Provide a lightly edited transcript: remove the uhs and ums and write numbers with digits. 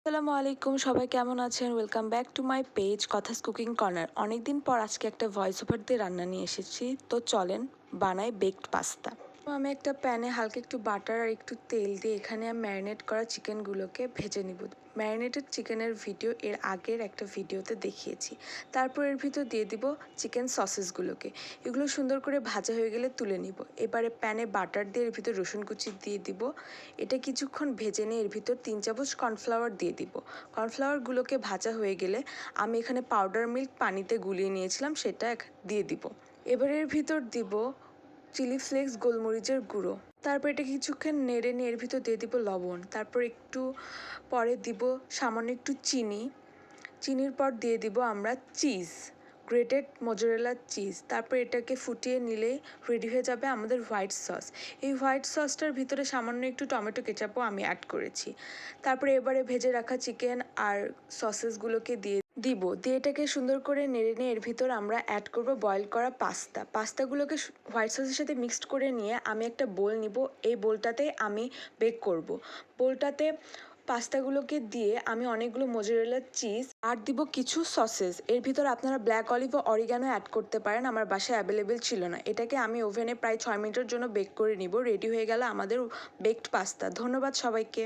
আসসালামু আলাইকুম, সবাই কেমন আছেন? Welcome back to my page Kotha's cooking corner. অনেক দিন পর আজকে একটা ভয়েস ওভার দিয়ে রান্না নিয়ে এসেছি। তো চলেন বানাই বেকড পাস্তা। তো আমি একটা প্যানে হালকা একটু বাটার আর একটু তেল দিয়ে এখানে আমি ম্যারিনেট করা চিকেনগুলোকে ভেজে নিব। ম্যারিনেটেড চিকেনের ভিডিও এর আগের একটা ভিডিওতে দেখিয়েছি। তারপর এর ভিতর দিয়ে দিব চিকেন সসেসগুলোকে। এগুলো সুন্দর করে ভাজা হয়ে গেলে তুলে নিব। এবারে প্যানে বাটার দিয়ে এর ভিতর রসুন কুচি দিয়ে দিব। এটা কিছুক্ষণ ভেজে নিয়ে এর ভিতর 3 চামচ কর্নফ্লাওয়ার দিয়ে দিব। কর্নফ্লাওয়ারগুলোকে ভাজা হয়ে গেলে আমি এখানে পাউডার মিল্ক পানিতে গুলিয়ে নিয়েছিলাম, সেটা দিয়ে দিব। এবার এর ভিতর দিব চিলি ফ্লেক্স, গোলমরিচের গুঁড়ো। তারপর এটা কিছুক্ষণ নেড়ে নিয়ে এর ভিতর দিয়ে দিব লবণ। তারপর একটু পরে দিব সামান্য একটু চিনি। চিনির পর দিয়ে দিব আমরা চিজ, গ্রেটেড মোজারেলা চিজ। তারপর এটাকে ফুটিয়ে নিলেই রেডি হয়ে যাবে আমাদের হোয়াইট সস। এই হোয়াইট সসটার ভিতরে সামান্য একটু টমেটো কেচাপও আমি অ্যাড করেছি। তারপরে এবারে ভেজে রাখা চিকেন আর সসেসগুলোকে দিয়ে এটাকে সুন্দর করে নেড়ে নিয়ে এর ভিতর আমরা অ্যাড করব বয়েল করা পাস্তাগুলোকে হোয়াইট সসের সাথে মিক্সড করে নিয়ে আমি একটা বোল নিব। এই বোলটাতে আমি বেক করব। বোলটাতে পাস্তাগুলোকে দিয়ে আমি অনেকগুলো মোজারেলা চিজ আর দিব কিছু সসেস। এর ভিতর আপনারা ব্ল্যাক অলিভ ও অরিগানো অ্যাড করতে পারেন, আমার বাসায় অ্যাভেলেবেল ছিল না। এটাকে আমি ওভেনে প্রায় 6 মিনিটের জন্য বেক করে নিব। রেডি হয়ে গেল আমাদের বেকড পাস্তা। ধন্যবাদ সবাইকে।